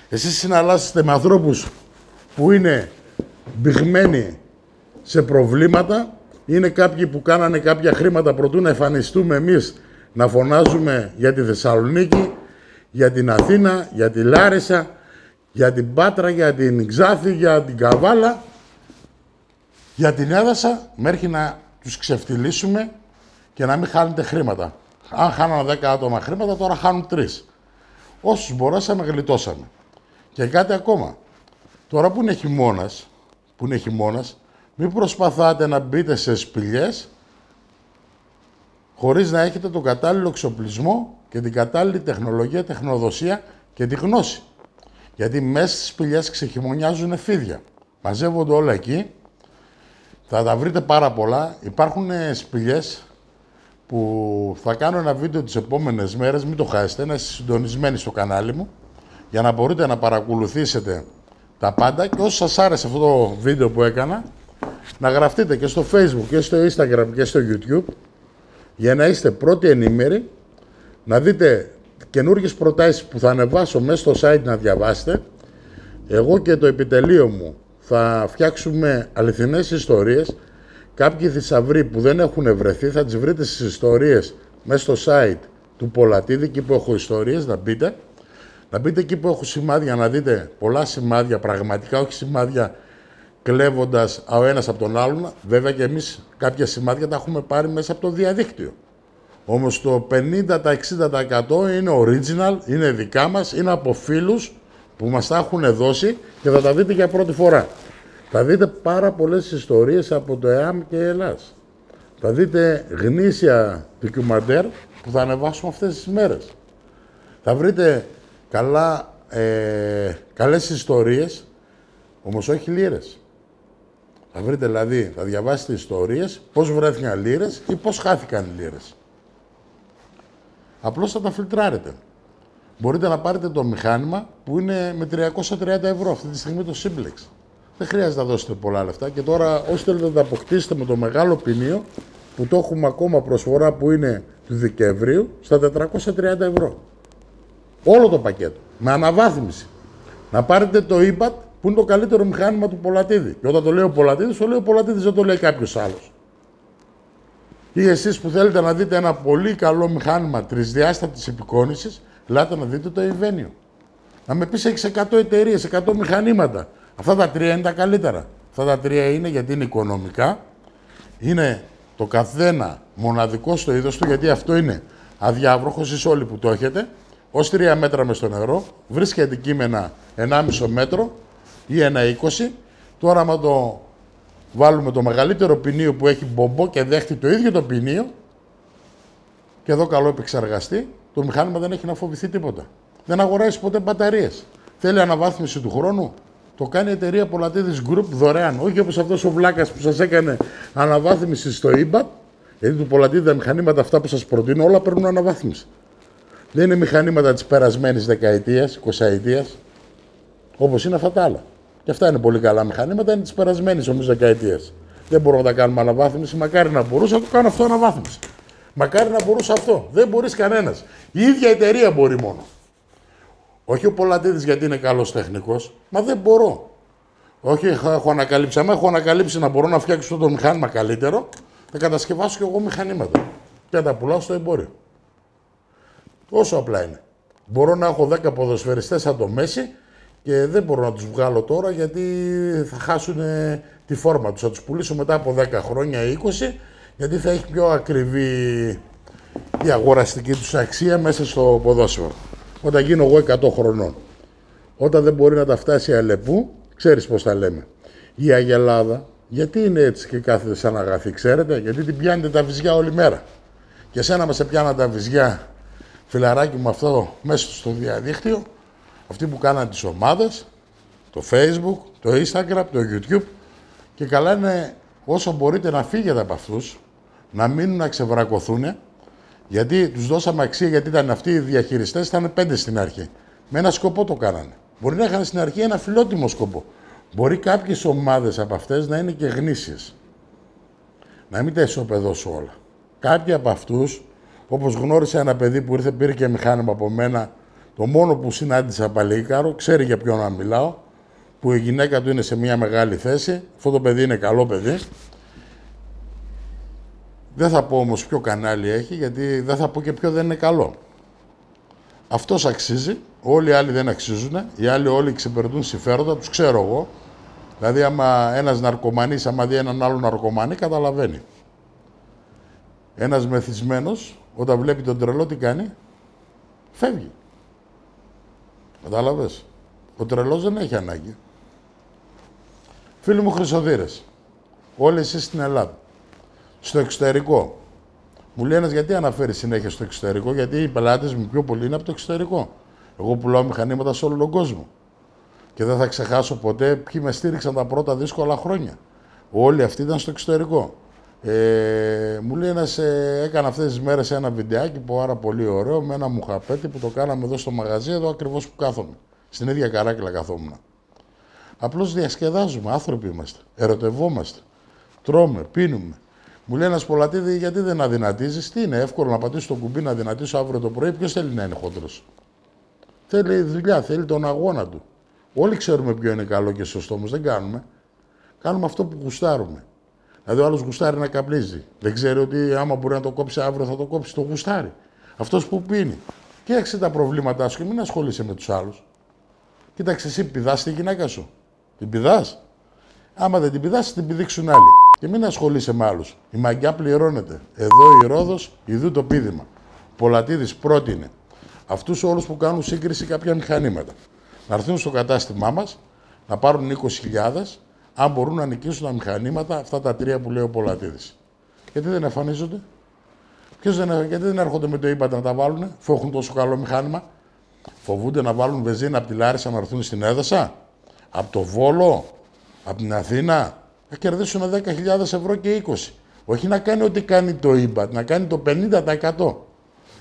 Εσείς συναλλάσσεστε με ανθρώπους που είναι μπηγμένοι σε προβλήματα, είναι κάποιοι που κάνανε κάποια χρήματα προτού να εμφανιστούμε εμείς να φωνάζουμε για τη Θεσσαλονίκη, για την Αθήνα, για τη Λάρισα, για την Πάτρα, για την Ξάθη, για την Καβάλα. Για την έδασα μέχρι να τους ξεφτυλίσουμε και να μην χάνετε χρήματα. Αν χάνανε 10 άτομα χρήματα, τώρα χάνουν 3. Όσους μπορέσαμε, γλιτώσαμε. Και κάτι ακόμα. Τώρα που είναι χειμώνας, μην προσπαθάτε να μπείτε σε σπηλιές χωρίς να έχετε τον κατάλληλο εξοπλισμό και την κατάλληλη τεχνολογία, τεχνοδοσία και τη γνώση. Γιατί μέσα στις σπηλιές ξεχειμωνιάζουν φίδια. Μαζεύονται όλα εκεί. Θα τα βρείτε πάρα πολλά. Υπάρχουν σπηλιές που θα κάνω ένα βίντεο τις επόμενες μέρες, μην το χάσετε, να είστε συντονισμένοι στο κανάλι μου, για να μπορείτε να παρακολουθήσετε τα πάντα και όσο σας άρεσε αυτό το βίντεο που έκανα, να γραφτείτε και στο Facebook και στο Instagram και στο YouTube, για να είστε πρώτοι ενήμεροι, να δείτε καινούργιες προτάσεις που θα ανεβάσω μέσα στο site να διαβάσετε. Εγώ και το επιτελείο μου θα φτιάξουμε αληθινές ιστορίες. Κάποιοι θησαυροί που δεν έχουν βρεθεί θα τις βρείτε στις ιστορίες μέσα στο site του Πολατίδη, εκεί που έχω ιστορίες, να μπείτε. Να μπείτε εκεί που έχω σημάδια, να δείτε πολλά σημάδια, πραγματικά, όχι σημάδια κλέβοντας ο ένας από τον άλλον. Βέβαια και εμείς κάποια σημάδια τα έχουμε πάρει μέσα από το διαδίκτυο. Όμως το 50-60% είναι original, είναι δικά μας, είναι από φίλους που μας τα έχουν δώσει και θα τα δείτε για πρώτη φορά. Θα δείτε πάρα πολλές ιστορίες από το ΕΑΜ και Ελλάς. Θα δείτε γνήσια ντοκιμαντέρ που θα ανεβάσουμε αυτές τις μέρες. Θα βρείτε καλές ιστορίες, όμως όχι λίρες. Θα βρείτε δηλαδή, θα διαβάσετε ιστορίες, πώς βρέθηκαν λίρες ή πώς χάθηκαν λίρες. Απλώς θα τα φιλτράρετε. Μπορείτε να πάρετε το μηχάνημα που είναι με 330 ευρώ αυτή τη στιγμή το Simplex. Δεν χρειάζεται να δώσετε πολλά λεφτά και τώρα όσοι θέλετε να τα αποκτήσετε με το μεγάλο ποινίο που το έχουμε ακόμα προσφορά που είναι του Δεκεμβρίου στα 430 ευρώ. Όλο το πακέτο. Με αναβάθμιση. Να πάρετε το iPad που είναι το καλύτερο μηχάνημα του Πολατίδη. Και όταν το λέει ο Πολατίδης, το λέει ο Πολατίδης, δεν το λέει κάποιος άλλος. Ή εσείς που θέλετε να δείτε ένα πολύ καλό μηχάνημα τρισδιάστατης επικόνησης, ελάτε να δείτε το Invenio. Να με πεις έχεις 100 εταιρείες, 100 μηχανήματα. Αυτά τα 3 είναι τα καλύτερα. Αυτά τα 3 είναι γιατί είναι οικονομικά, είναι το καθένα μοναδικό στο είδος του, γιατί αυτό είναι αδιάβροχο, εσείς όλοι που το έχετε, ως 3 μέτρα μες στο νερό, βρίσκει αντικείμενα 1,5 μέτρο ή 1,20. Τώρα, άμα το βάλουμε το μεγαλύτερο ποινίο που έχει μπομπό και δέχτη το ίδιο το ποινίο, και εδώ καλό επεξεργαστή, το μηχάνημα δεν έχει να φοβηθεί τίποτα. Δεν αγοράζει ποτέ μπαταρίες. Θέλει αναβάθμιση του χρόνου. Το κάνει η εταιρεία Πολατίδης Group δωρεάν. Όχι όπως αυτός ο βλάκας που σας έκανε αναβάθμιση στο eBay. Γιατί του Πολατίδη τα μηχανήματα αυτά που σας προτείνω όλα παίρνουν αναβάθμιση. Δεν είναι μηχανήματα της περασμένης δεκαετίας, 20ετίας, όπως είναι αυτά τα άλλα. Και αυτά είναι πολύ καλά μηχανήματα, είναι της περασμένης όμως δεκαετίας. Δεν μπορούμε να τα κάνουμε αναβάθμιση. Μακάρι να μπορούσα να το κάνω αυτό αναβάθμιση. Μακάρι να μπορούσα αυτό. Δεν μπορείς κανένας. Η ίδια εταιρεία μπορεί μόνο. Όχι ο Πολατίδης γιατί είναι καλός τεχνικός, μα δεν μπορώ. Όχι, έχω ανακαλύψει. Αν έχω ανακαλύψει να μπορώ να φτιάξω αυτό το μηχάνημα καλύτερο, θα κατασκευάσω και εγώ μηχανήματα. Και θα τα πουλάω στο εμπόριο. Τόσο απλά είναι. Μπορώ να έχω 10 ποδοσφαιριστές σαν το Μέση και δεν μπορώ να τους βγάλω τώρα γιατί θα χάσουν τη φόρμα τους. Θα τους πουλήσω μετά από 10 χρόνια ή 20, γιατί θα έχει πιο ακριβή η αγοραστική τους αξία μέσα στο ποδόσφαιρο. Όταν γίνω εγώ 100 χρονών. Όταν δεν μπορεί να τα φτάσει η Αλεπού, ξέρεις πώς τα λέμε. Η Αγελάδα, γιατί είναι έτσι και κάθεται σαν αγαθή, ξέρετε, γιατί την πιάνετε τα βυζιά όλη μέρα. Και εσένα μας σε πιάνα τα βυζιά, φιλαράκι μου, αυτό μέσα στο διαδίκτυο, αυτοί που κάναν τις ομάδες, το Facebook, το Instagram, το YouTube, και καλά είναι όσο μπορείτε να φύγετε από αυτούς, να μείνουν να ξεβρακωθούν, γιατί τους δώσαμε αξία, γιατί ήταν αυτοί οι διαχειριστές, ήταν 5 στην αρχή. Με ένα σκοπό το κάνανε. Μπορεί να είχαν στην αρχή ένα φιλότιμο σκοπό. Μπορεί κάποιες ομάδες από αυτές να είναι και γνήσιες. Να μην τα ισοπεδώσω όλα. Κάποιοι από αυτούς, όπως γνώρισα ένα παιδί που ήρθε, πήρε και μηχάνημα από μένα, το μόνο που συνάντησα παλίκαρο, ξέρει για ποιον να μιλάω, που η γυναίκα του είναι σε μια μεγάλη θέση. Αυτό το παιδί είναι καλό παιδί. Δεν θα πω όμως ποιο κανάλι έχει, γιατί δεν θα πω και ποιο δεν είναι καλό. Αυτός αξίζει, όλοι οι άλλοι δεν αξίζουν, οι άλλοι όλοι ξεπερνούν συμφέροντα, τους ξέρω εγώ. Δηλαδή, άμα ένας ναρκωμανής, άμα δει έναν άλλο ναρκωμανή, καταλαβαίνει. Ένας μεθυσμένος, όταν βλέπει τον τρελό, τι κάνει? Φεύγει. Κατάλαβες. Ο τρελός δεν έχει ανάγκη. Φίλοι μου Χρυσοδύρες, όλοι εσείς στην Ελλάδα, στο εξωτερικό. Μου λέει ένας, γιατί αναφέρει συνέχεια στο εξωτερικό? Γιατί οι πελάτες μου πιο πολύ είναι από το εξωτερικό. Εγώ πουλάω μηχανήματα σε όλο τον κόσμο. Και δεν θα ξεχάσω ποτέ ποιοι με στήριξαν τα πρώτα δύσκολα χρόνια. Όλοι αυτοί ήταν στο εξωτερικό. Μου λέει ένας, έκανα αυτές τις μέρες ένα βιντεάκι πάρα πολύ ωραίο με ένα μουχαπέτι που το κάναμε εδώ στο μαγαζί, εδώ ακριβώς που κάθομαι. Στην ίδια καράκλα καθόμουν. Απλώς διασκεδάζουμε, άνθρωποι είμαστε, ερωτευόμαστε, τρώμε, πίνουμε. Μου λέει ένας, Πολατίδη, γιατί δεν αδυνατίζεις? Τι είναι, εύκολο να πατήσω το κουμπί να δυνατήσω αύριο το πρωί? Ποιος θέλει να είναι χοντρός? Θέλει δουλειά, θέλει τον αγώνα του. Όλοι ξέρουμε ποιο είναι καλό και σωστό, όμως δεν κάνουμε. Κάνουμε αυτό που γουστάρουμε. Δηλαδή, ο άλλος γουστάρει να καπνίζει. Δεν ξέρει ότι άμα μπορεί να το κόψει αύριο θα το κόψει. Το γουστάρει. Αυτός που πίνει. Κοίταξε τα προβλήματά σου και μην ασχολείσαι με τους άλλους. Κοίταξε, εσύ πηδάς τη γυναίκα σου. Την πηδάς? Άμα δεν την πηδάς, την πηδήξουν άλλοι. Και μην ασχολείσαι με άλλους. Η μαγιά πληρώνεται. Εδώ η Ρόδος, ιδού το πείδημα. Πολατίδης πρότεινε αυτούς όλους που κάνουν σύγκριση κάποια μηχανήματα να έρθουν στο κατάστημά μας, να πάρουν 20.000, αν μπορούν να νικήσουν τα μηχανήματα, αυτά τα 3 που λέει ο Πολατίδης. Γιατί δεν εμφανίζονται? Γιατί δεν έρχονται με το eBay να τα βάλουν, αφού έχουν τόσο καλό μηχάνημα? Φοβούνται να βάλουν βενζίνα από τη Λάρισα να έρθουν στην Έδεσα, από το Βόλο, από την Αθήνα? Θα κερδίσουν 10.000 ευρώ και 20. Όχι να κάνει ό,τι κάνει το eBay, να κάνει το 50%.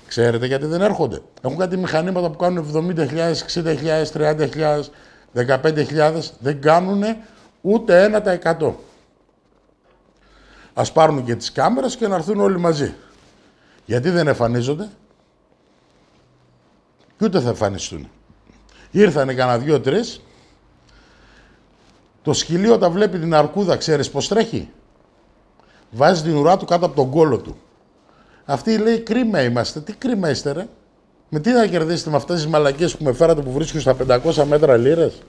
Ξέρετε γιατί δεν έρχονται? Έχουν κάτι μηχανήματα που κάνουν 70.000, 60.000, 30.000, 15.000. Δεν κάνουν ούτε 1%. Ας πάρουν και τις κάμερες και να έρθουν όλοι μαζί. Γιατί δεν εμφανίζονται? Και ούτε θα εμφανιστούν. Ήρθανε κανένα 2-3. Το σκυλί όταν βλέπει την αρκούδα, ξέρεις πώς τρέχει? Βάζει την ουρά του κάτω από τον κόλο του. Αυτή λέει, κρίμα είμαστε. Τι κρίμα είστε, ρε? Με τι να κερδίσετε με αυτές τις μαλακίες που με φέρατε που βρίσκουν στα 500 μέτρα λίρες?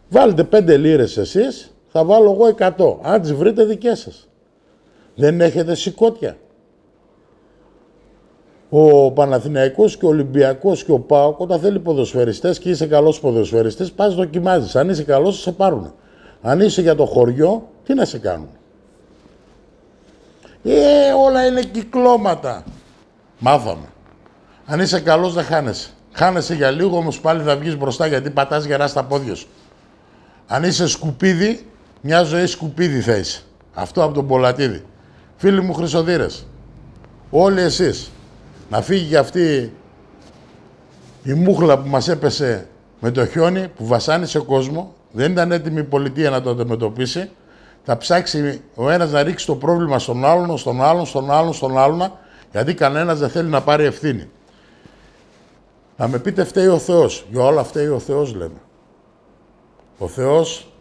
Βάλτε 5 λίρες εσείς, θα βάλω εγώ 100. Αν τις βρείτε, δικές σας. Δεν έχετε σηκώτια. Ο Παναθηναϊκός και ο Ολυμπιακός και ο ΠΑΟΚ, όταν θέλει ποδοσφαιριστές και είσαι καλός ποδοσφαιριστής, πας δοκιμάζεις. Αν είσαι καλός, σε πάρουν. Αν είσαι για το χωριό, τι να σε κάνουν. Όλα είναι κυκλώματα. Μάθαμε. Αν είσαι καλός, δεν χάνεσαι. Χάνεσαι για λίγο, όμως πάλι θα βγεις μπροστά γιατί πατάς γερά στα πόδια σου. Αν είσαι σκουπίδι, μια ζωή σκουπίδι θα είσαι. Αυτό από τον Πολατίδη. Φίλοι μου Χρυσοδύρες, όλοι εσείς, να φύγει για αυτή η μούχλα που μας έπεσε με το χιόνι, που βασάνισε κόσμο, δεν ήταν έτοιμη η πολιτεία να το αντιμετωπίσει, θα ψάξει ο ένας να ρίξει το πρόβλημα στον άλλον, στον άλλον, γιατί κανένας δεν θέλει να πάρει ευθύνη. Να με πείτε φταίει ο Θεός. Για όλα φταίει ο Θεός, λέμε. Ο Θεός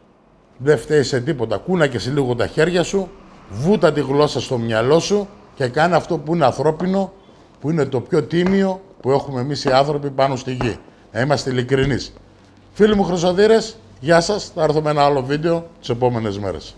δεν φταίει σε τίποτα. Κούνακε σε λίγο τα χέρια σου, βούτα τη γλώσσα στο μυαλό σου και κάνε αυτό που είναι ανθρώπινο, που είναι το πιο τίμιο που έχουμε εμείς οι άνθρωποι πάνω στη γη. Να είμαστε ειλικρινείς. Φίλοι μου Χρυσοδύρες, γεια σας. Θα έρθω με ένα άλλο βίντεο τις επόμενες μέρες.